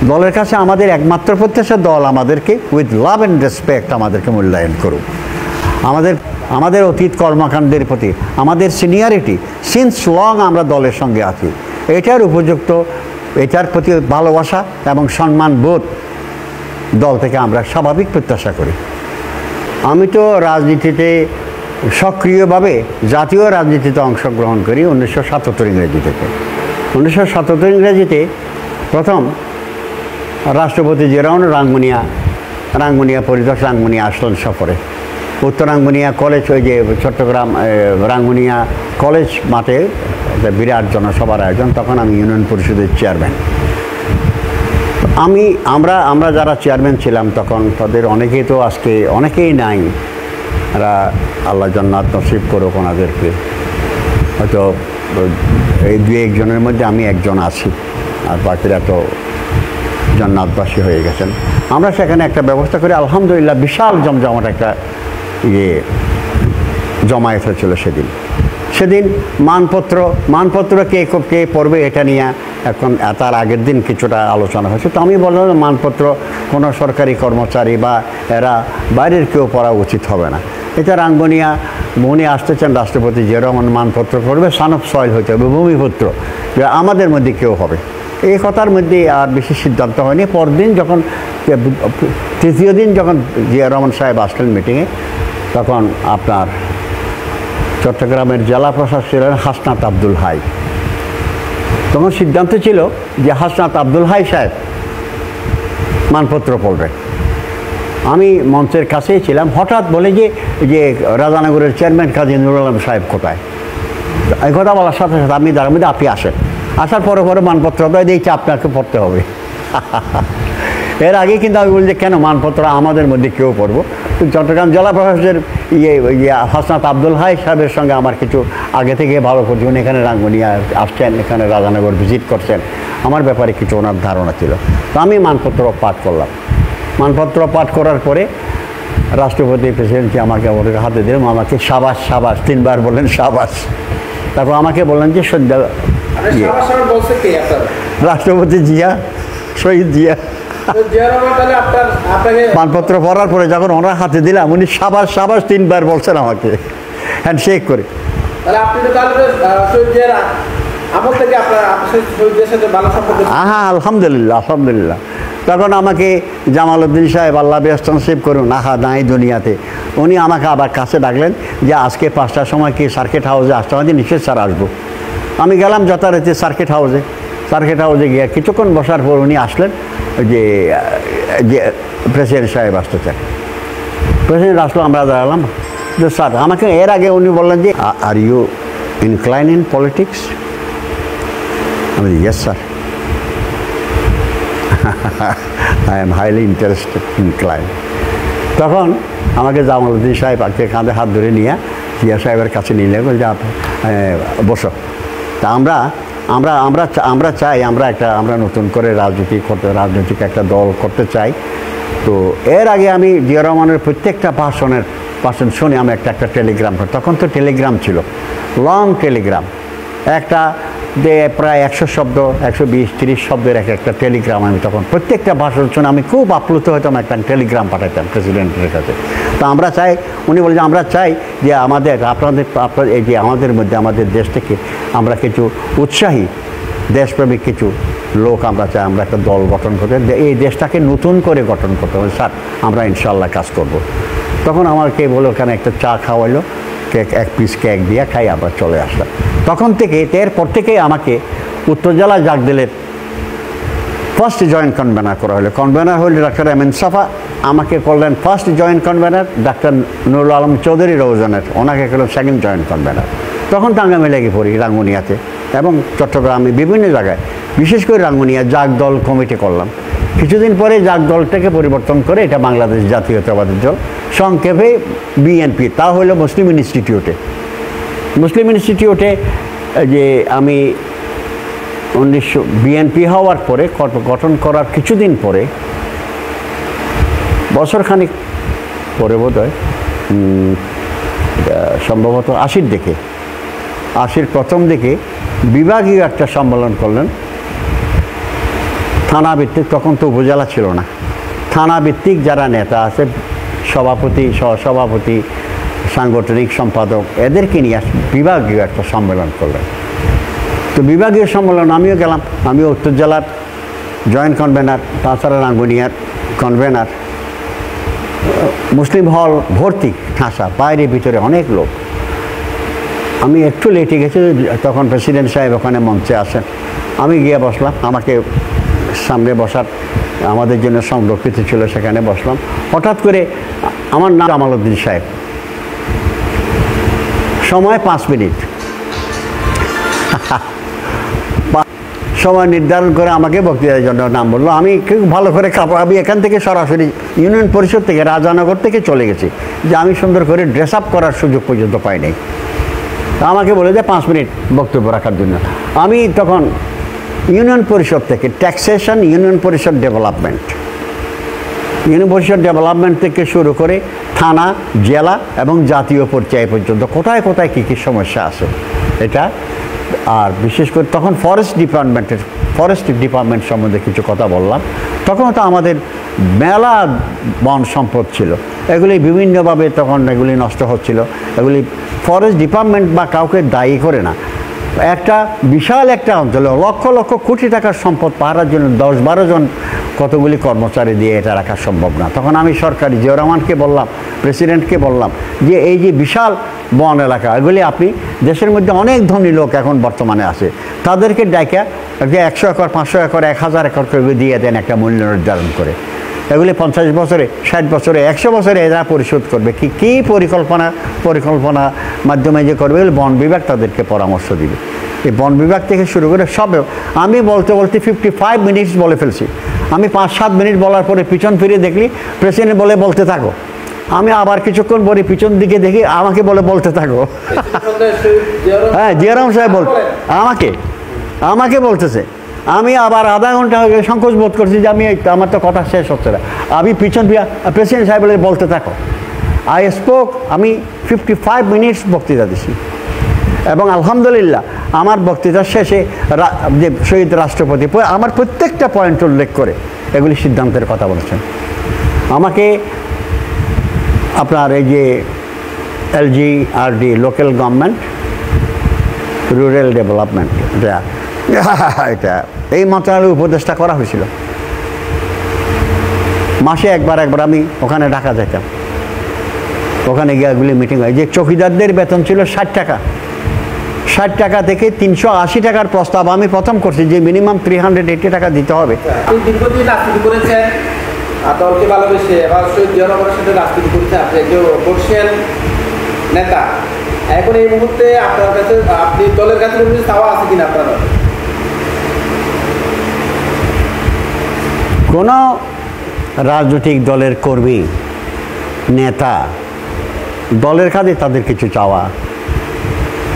দলের কাছে আমাদের একমাত্র প্রত্যাশা দল আমাদেরকে উইথ লাভ অ্যান্ড রেসপেক্ট আমাদেরকে মূল্যায়ন করুক। আমাদের অতীত কর্মকাণ্ডের প্রতি আমাদের সিনিয়রিটি সিন্স লং আমরা দলের সঙ্গে আছি, এটার উপযুক্ত, এটার প্রতি ভালোবাসা এবং সম্মান বোধ দল থেকে আমরা স্বাভাবিক প্রত্যাশা করি। আমি তো রাজনীতিতে সক্রিয়ভাবে জাতীয় রাজনীতিতে অংশগ্রহণ করি 1977 ইংরেজি থেকে। 1977 ইংরেজিতে প্রথম রাষ্ট্রপতি জিয়াউর রাঙ্গুনিয়া পরিদর্শন, রাঙ্গুনিয়া আসলেন সফরে। উত্তর রাঙ্গুনিয়া কলেজ, ওই যে চট্টগ্রাম রাঙ্গুনিয়া কলেজ মাঠে বিরাট জনসভার আয়োজন, তখন আমি ইউনিয়ন পরিষদের চেয়ারম্যান। আমরা যারা চেয়ারম্যান ছিলাম তখন তাদের অনেকেই তো আজকে অনেকেই নাই, এরা আল্লাহ জান্নাত নসিব করুক ওনাদেরকে। হয়তো এই দুই একজনের মধ্যে আমি একজন আছি, আর বাকিরা তো জান্নাতবাসী হয়ে গেছেন। আমরা সেখানে একটা ব্যবস্থা করে আলহামদুলিল্লাহ বিশাল জমজমাট একটা জমায়েত হয়েছিল সেদিন মানপত্র কে পড়বে এটা নিয়ে এখন তার আগের দিন কিছুটা আলোচনা হয়েছে। তো আমি বললাম মানপত্র কোনো সরকারি কর্মচারী বা এরা বাইরের কেউ পড়া উচিত হবে না। এটা রাঙ্গুনিয়া উনি আসতেছেন রাষ্ট্রপতি জিয়াউর রহমান, মানপত্র করবে, সান অফ সয়েল হইতে হবে, ভূমিপুত্র, আমাদের মধ্যে কেউ হবে। এই কথার মধ্যে আর বেশি সিদ্ধান্ত হয়নি। পরদিন যখন তৃতীয় দিন যখন জিয়াউর রহমান সাহেব আসলেন মিটিংয়ে, তখন আপনার চট্টগ্রামের জেলা প্রশাসক ছিলেন হাসনাত আব্দুল হাই। তখন সিদ্ধান্ত ছিল যে হাসনাত আব্দুল হাই সাহেব মানপত্র পড়বেন। আমি মঞ্চের কাছেই ছিলাম, হঠাৎ বলে যে রাজানগরের চেয়ারম্যান কাজী নুরুল আলম সাহেব কোথায়? এই কথা বলার সাথে সাথে আমি দাঁড়ার মধ্যে আপনি আসেন, আসার পরে মানপত্র দেখছি আপনাকে পড়তে হবে। এর আগে কিন্তু আমি বলি যে কেন মানপত্র আমাদের মধ্যে কেউ পড়বো। চট্টগ্রাম জেলা প্রশাসকের হাসনাত আব্দুল হাই সাহেবের সঙ্গে আমার কিছু আগে থেকে ভালো করছি। উনি এখানে রাঙ্গুনিয়া আসছেন, এখানে রাজানগর ভিজিট করছেন, আমার ব্যাপারে কিছু ওনার ধারণা ছিল। তো আমি মানপত্র পাঠ করলাম। মানপত্র পাঠ করার পরে রাষ্ট্রপতি প্রেসিডেন্টকে আমাকে হাতে দিলাম, আমাকে সাবাস সাবাস 3 বার বললেন সাবাস। তারপর আমাকে বললেন যে সন্ধ্যা রাষ্ট্রপতি জিয়া, শহীদ জিয়া। মানপত্র পড়ার পরে যখন ওনার হাতে দিলাম, উনি সাবাস সাবাস 3 বার বলছেন আমাকে হ্যান্ডশেক করে। হ্যাঁ আলহামদুলিল্লাহ। তখন আমাকে জামাল উদ্দিন সাহেব, আল্লাহ ব্যস্ত নসিব করুন, নাই দুনিয়াতে, উনি আমাকে আবার কাছে ডাকলেন যে আজকে 5টার সময় কি সার্কিট হাউসে আসতে হবে? নিশ্চয় স্যার আসবো। আমি গেলাম যথারীতি সার্কিট হাউসে গিয়ে কিছুক্ষণ বসার পর উনি আসলেন যে প্রেসিডেন্ট সাহেব আসতে চান। প্রেসিডেন্ট আসলো, আমরা দাঁড়ালাম। যে স্যার, আমাকে এর আগে উনি বললেন যে are you incline in politics? আমি yes sir, I am highly interested incline. তখন আমাকে জামাল উদ্দিন সাহেব কাঁধে হাত ধরে নিয়ে জিয়া সাহেবের কাছে নিয়ে গেল যে বসো। তা আমরা চাই আমরা নতুন করে রাজনৈতিক একটা দল করতে চাই। তো এর আগে আমি জিয়া রহমানের প্রত্যেকটা ভাষণ শুনে আমি একটা টেলিগ্রাম, তখন তো টেলিগ্রাম ছিল, লং টেলিগ্রাম, একটা যে প্রায় 100 শব্দ, 120-30 শব্দের একটা টেলিগ্রাম। আমি তখন প্রত্যেকটা ভাষণ শুনে আমি খুব আপ্লুত হতাম, একটা টেলিগ্রাম পাঠাতাম প্রেসিডেন্টের কাছে। তো আমরা চাই, উনি বলে যে আমরা চাই যে আপনার এই যে আমাদের মধ্যে আমাদের দেশ থেকে আমরা কিছু উৎসাহী দেশপ্রেমিক কিছু লোক আমরা চাই, আমরা একটা দল গঠন করতে, এই দেশটাকে নতুন করে গঠন করতে হবে। স্যার, আমরা ইনশাল্লাহ কাজ করব। তখন আমাকে বলে ওখানে একটা চা খাওয়াইলো, এক পিস কেক দিয়ে খাই, আবার চলে আসলাম। তখন থেকে এরপর থেকেই আমাকে উত্তর জেলা জাগদলের ফার্স্ট জয়েন্ট কনভেনার করা হলো। কনভেনার হল ডাক্তার এমএন সাফা, আমাকে করলেন first joint convener. Doctor Nurul Alam Chowdhury রৌজনের, ওনাকে করলেন সেকেন্ড জয়েন্ট কনভেনার। তখন তো আমি লেগে পড়ি রাঙ্গুনিয়াতে এবং চট্টগ্রামে বিভিন্ন জায়গায়, বিশেষ করে রাঙ্গুনিয়া জাগদল কমিটি করলাম। কিছুদিন পরে জাগদলটাকে পরিবর্তন করে এটা বাংলাদেশ জাতীয়তাবাদী দল, সংক্ষেপে বিএনপি। তা হলো মুসলিম ইনস্টিটিউটে যে আমি বিএনপি হওয়ার পরে গঠন করার কিছুদিন পরে, বছরখানিক পরে বোধহয় সম্ভবত 80 প্রথম দিকে বিভাগীয় একটা সম্মেলন করলেন থানা ভিত্তিক, তখন তো উপজেলা ছিল না, থানা ভিত্তিক যারা নেতা আছে, সভাপতি, সহসভাপতি, সাংগঠনিক সম্পাদক, এদেরকে নিয়ে বিভাগীয় একটা সম্মেলন করলেন। তো বিভাগীয় সম্মেলন আমিও গেলাম, আমিও উত্তর জেলার জয়েন্ট কনভেনার, তাছাড়া রাঙ্গুনিয়ার কনভেনার। মুসলিম হল ভর্তি ঠাসা, বাইরে ভিতরে অনেক লোক। আমি একটু লেটে গেছি, তখন প্রেসিডেন্ট সাহেব ওখানে মঞ্চে আসেন। আমি গিয়ে বসলাম, আমাকে সামনে বসার আমাদের জন্য সংরক্ষিত ছিল, সেখানে বসলাম। হঠাৎ করে আমার নাম জামালউদ্দিন সাহেব, সময় 5 মিনিট, সময় নির্ধারণ করে আমাকে বক্তৃতার জন্য নাম বললো। আমি খুব ভালো করে আমি এখান থেকে সরাসরি ইউনিয়ন পরিষদ থেকে, রাজানগর থেকে চলে গেছি, যে আমি সুন্দর করে ড্রেস আপ করার সুযোগ পর্যন্ত পাই নাই। আমাকে বলে যে 5 মিনিট বক্তব্য রাখার জন্য। আমি তখন ইউনিয়ন পরিষদ থেকে, ট্যাক্সেশন, ইউনিয়ন পরিষদ ডেভেলপমেন্ট, ইউনিয়ন পরিষদ ডেভেলপমেন্ট থেকে শুরু করে থানা, জেলা এবং জাতীয় পর্যায় পর্যন্ত কোথায় কোথায় কী কী সমস্যা আছে এটা, আর বিশেষ করে তখন ফরেস্ট ডিপার্টমেন্ট সম্বন্ধে কিছু কথা বললাম। তখন তো আমাদের মেলা বন সম্পদ ছিল, এগুলি বিভিন্নভাবে তখন এগুলি নষ্ট হচ্ছিল। এগুলি ফরেস্ট ডিপার্টমেন্ট বা কাউকে দায়ী করে না, একটা বিশাল একটা অঞ্চলে লক্ষ লক্ষ কোটি টাকার সম্পদ পাহারার জন্য 10-12 জন কতগুলি কর্মচারী দিয়ে এটা রাখা সম্ভব না। তখন আমি সরকারি জিয়াউর রহমানকে বললাম, প্রেসিডেন্টকে বললাম, যে এই যে বিশাল বন এলাকা, এগুলি আপনি, দেশের মধ্যে অনেক ধনী লোক এখন বর্তমানে আছে, তাদেরকে ডাইকা 100 একর, 500 একর, 1000 একর করে দিয়ে দেন একটা মূল্য নির্ধারণ করে। এগুলি 50 বছরে, 60 বছরে, 100 বছরে এরা পরিশোধ করবে। কী পরিকল্পনা মাধ্যমে যে করবে, বন বিভাগ তাদেরকে পরামর্শ দিবে। এই বন বিভাগ থেকে শুরু করে সব, আমি বলতে 55 মিনিটস বলে ফেলছি। আমি 5-7 মিনিট বলার পরে পিছন ফিরে দেখলি প্রেসিডেন্ট বলতে থাকো। আমি আবার কিছুক্ষণ পরে পিছন দিকে দেখি, আমাকে বলতে থাকো। হ্যাঁ, জিয়া রহমান সাহেব আমাকে বলতেছে। আমি আবার আধা ঘন্টা হয়ে গেলে সংকোচ বোধ করছি যে আমার তো কথা শেষ হচ্ছে না। আমি পিছন ফিরে প্রেসিডেন্ট সাহেব বলতে থাকো। আমি 55 মিনিটস বক্তৃতা দিছি, এবং আলহামদুলিল্লাহ আমার বক্তৃতার শেষে যে শহীদ রাষ্ট্রপতি আমার প্রত্যেকটা পয়েন্ট উল্লেখ করে এগুলি সিদ্ধান্তের কথা বলেছেন। আমাকে আপনার এই যে LGRD, local government rural development, এটা এই মন্ত্রণালয়ের উপদেষ্টা করা হয়েছিল। মাসে একবার আমি ওখানে ঢাকা যেতাম, ওখানে গিয়ে এগুলি মিটিং হয়। যে চৌকিদারদের বেতন ছিল 60 টাকা, 60 টাকা থেকে 380 টাকার প্রস্তাব আমি প্রথম করছি, যে মিনিমাম 380 টাকা দিতে হবে। দীর্ঘদিন রাজনীতি করেছেন, দলকে ভালোবেসে, এবার শহীদ জিয়া রহমানের সাথে রাজনীতি করতে আপনি একজন বর্ষিয়ান নেতা। এখন এই মুহূর্তে আপনার কাছে, আপনি দলের কাছে কোনো চাওয়া আছে কিনা আপনার? কোনো রাজনৈতিক দলের কর্মী, নেতা, দলের কাজে তাদের কিছু চাওয়া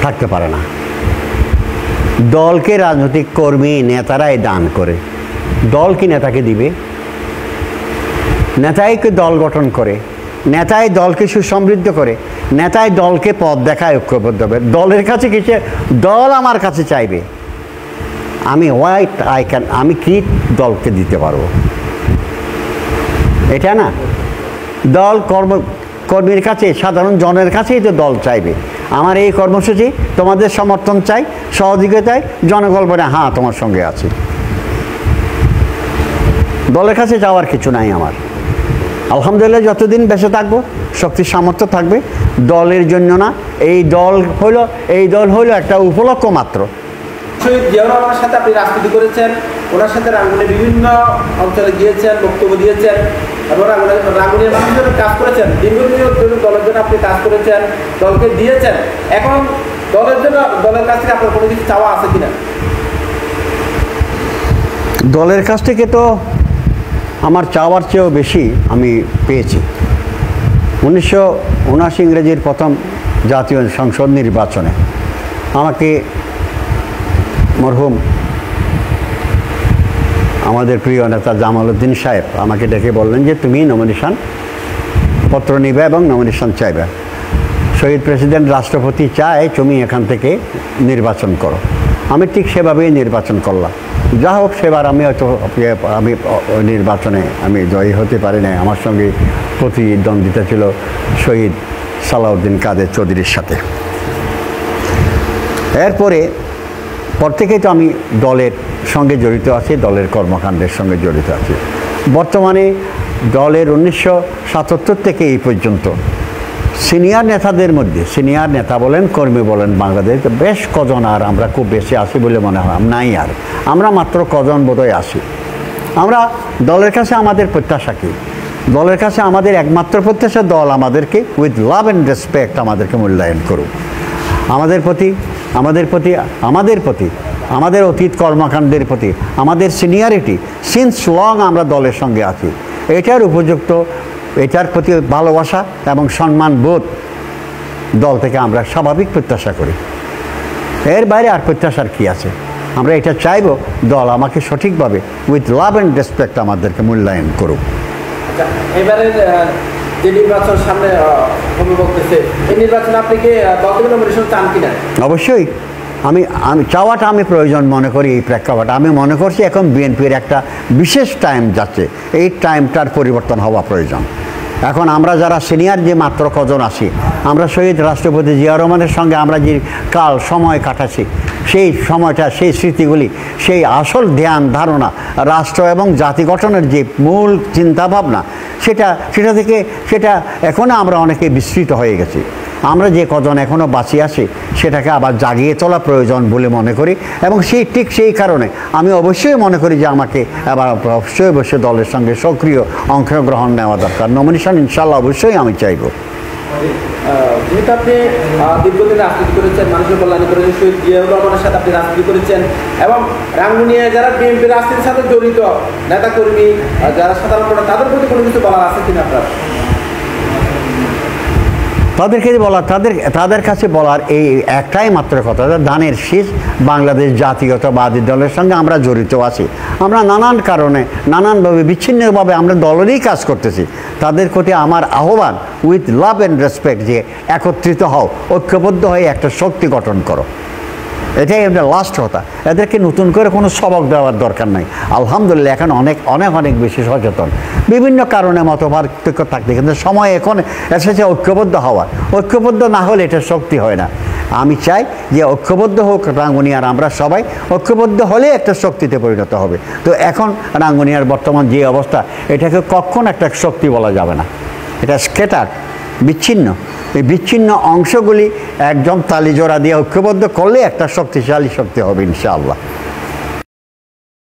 থাকতে পারে না। দলকে রাজনৈতিক কর্মী, নেতারাই দান করে। দল কি নেতাকে দিবে? নেতাই দল গঠন করে, নেতাই দলকে সুসমৃদ্ধ করে, নেতাই দলকে পথ দেখায়, ঐক্যবদ্ধ হবে। দলের কাছে কিছু, দল আমার কাছে চাইবে, আমি কি দলকে দিতে পারবো? এটা না, দল কর্মীর কাছে, সাধারণ জনের কাছেই তো দল চাইবে, আমার এই কর্মসূচি, তোমাদের সমর্থন চাই, সহযোগিতায় জনগণ বলে হ্যাঁ তোমার সঙ্গে আছি। দলের কাছে যাওয়ার কিছু নাই আমার। আলহামদুলিল্লাহ যতদিন বেঁচে থাকবো, শক্তির সামর্থ্য থাকবে, দলের জন্য না। এই দল হইল একটা উপলক্ষ মাত্র। শহীদ জিয়া রহমানের সাথে আপনি রাজনীতি করেছেন, ওনার সাথে রাঙ্গুনিয়া বিভিন্ন অঞ্চলে গিয়েছেন, বক্তব্য দিয়েছেন, এবং রাঙ্গুনিয়ার মানুষের জন্য কাজ করেছেন। দীর্ঘদিন দলের জন্য আপনি কাজ করেছেন, দলকে দিয়েছেন। এখন দলের কাছ থেকে আপনার কোনো কিছু চাওয়া আছে কিনা? দলের কাছ থেকে তো আমার চাওয়ার চেয়েও বেশি আমি পেয়েছি। 1979 ইংরেজির প্রথম জাতীয় সংসদ নির্বাচনে আমাকে মরহুম আমাদের প্রিয় নেতা জামালউদ্দিন সাহেব আমাকে ডেকে বললেন যে তুমি নমিনেশন পত্র নিবে এবং নমিনেশন চাইবে। শহীদ প্রেসিডেন্ট রাষ্ট্রপতি চায় তুমি এখান থেকে নির্বাচন করো। আমি ঠিক সেভাবেই নির্বাচন করলাম। যা হোক সেবার আমি হয়তো আমি নির্বাচনে আমি জয়ী হতে পারি নাই। আমার সঙ্গে প্রতিদ্বন্দ্বিতা ছিল শহীদ সালাউদ্দিন কাদের চৌধুরীর সাথে। এরপরে পর থেকেই তো আমি দলের সঙ্গে জড়িত আছি, দলের কর্মকাণ্ডের সঙ্গে জড়িত আছি। বর্তমানে দলের 1977 থেকে এই পর্যন্ত সিনিয়র নেতাদের মধ্যে, সিনিয়র নেতা বলেন কর্মী বলেন, বাংলাদেশ বেশ কজন, আর আমরা খুব বেশি আসি বলে মনে হয় নাই, আর আমরা মাত্র কজন বোধহয় আসি। আমরা দলের কাছে আমাদের প্রত্যাশা কি? দলের কাছে আমাদের একমাত্র প্রত্যাশা দল আমাদেরকে উইথ লাভ অ্যান্ড রেসপেক্ট আমাদেরকে মূল্যায়ন করুক। আমাদের প্রতি আমাদের অতীত কর্মকাণ্ডের প্রতি আমাদের সিনিয়রিটি সিন্স লং আমরা দলের সঙ্গে আছি, এটার উপযুক্ত, এটার প্রতি ভালোবাসা এবং সম্মান বোধ দল থেকে আমরা স্বাভাবিক প্রত্যাশা করি। এর বাইরে আর প্রত্যাশার কি আছে? আমরা এটা চাইব দল আমাকে সঠিকভাবে উইথ লাভ অ্যান্ড রেসপেক্ট আমাদেরকে মূল্যায়ন করুক। এবারে যে নির্বাচন সামনে বলতেছে, এই নির্বাচনে আপনি কি দল থেকে নমিনেশন চান কিনা? অবশ্যই আমি চাওয়াটা আমি প্রয়োজন মনে করি। এই প্রেক্ষাপটে আমি মনে করছি এখন বিএনপির একটা বিশেষ টাইম যাচ্ছে, এই টাইমটার পরিবর্তন হওয়া প্রয়োজন। এখন আমরা যারা সিনিয়র যে মাত্র কজন আছি, আমরা শহীদ রাষ্ট্রপতি জিয়া রহমানের সঙ্গে আমরা যে সময় কাটাচ্ছি, সেই সময়টা, সেই স্মৃতিগুলি, সেই আসল ধ্যান ধারণা, রাষ্ট্র এবং জাতি গঠনের যে মূল চিন্তাভাবনা, সেটা এখনও আমরা অনেকে বিস্মৃত হয়ে গেছি। আমরা যে কজন এখনও বাঁচিয়ে আছি সেটাকে আবার জাগিয়ে তোলা প্রয়োজন বলে মনে করি, এবং ঠিক সেই কারণে আমি অবশ্যই মনে করি যে আমাকে এবার অবশ্যই দলের সঙ্গে সক্রিয় অংশগ্রহণ নেওয়া দরকার। নমিনেশন ইনশাল্লাহ অবশ্যই আমি চাইব। যেহেতু আপনি দীর্ঘদিন রাজনীতি করেছেন, মানুষের কল্যাণ করেছেন, শহীদ জিয়াউর রহমানের সাথে আপনি রাজনীতি করেছেন, এবং রাঙ্গুনিয়ায় যারা বিএনপি রাজনীতির সাথে জড়িত নেতাকর্মী, যারা সাধারণ ভোটার, তাদের প্রতি কোনো কিছু বলার আছে কিনা আপনার? তাদের কাছে বলার এই একটাই মাত্র কথা, ধানের শীষ বাংলাদেশ জাতীয়তাবাদী দলের সঙ্গে আমরা জড়িত আছি। আমরা নানান কারণে নানানভাবে বিচ্ছিন্নভাবে আমরা দলেরই কাজ করতেছি। তাদের প্রতি আমার আহ্বান উইথ লাভ অ্যান্ড রেসপেক্ট, যে একত্রিত হও, ঐক্যবদ্ধ হয়ে একটা শক্তি গঠন করো। এটাই একটা লাস্ট কথা। এদেরকে নতুন করে কোনো সবক দেওয়ার দরকার নাই। আলহামদুলিল্লাহ এখন অনেক বেশি সচেতন। বিভিন্ন কারণে মতপার্থক্য থাকতে, কিন্তু সময় এখন এসেছে ঐক্যবদ্ধ হওয়ার। ঐক্যবদ্ধ না হলে এটা শক্তি হয় না। আমি চাই যে ঐক্যবদ্ধ হোক রাঙ্গুনিয়ার, আমরা সবাই ঐক্যবদ্ধ হলে একটা শক্তিতে পরিণত হবে। তো এখন রাঙ্গুনিয়ার বর্তমান যে অবস্থা, এটাকে কখনো একটা শক্তি বলা যাবে না। এটা স্ক্যাটার, বিচ্ছিন্ন। এই বিচ্ছিন্ন অংশগুলি একদম তালিজোড়া দিয়ে ঐক্যবদ্ধ করলে একটা শক্তিশালী শক্তি হবে ইনশাআল্লাহ।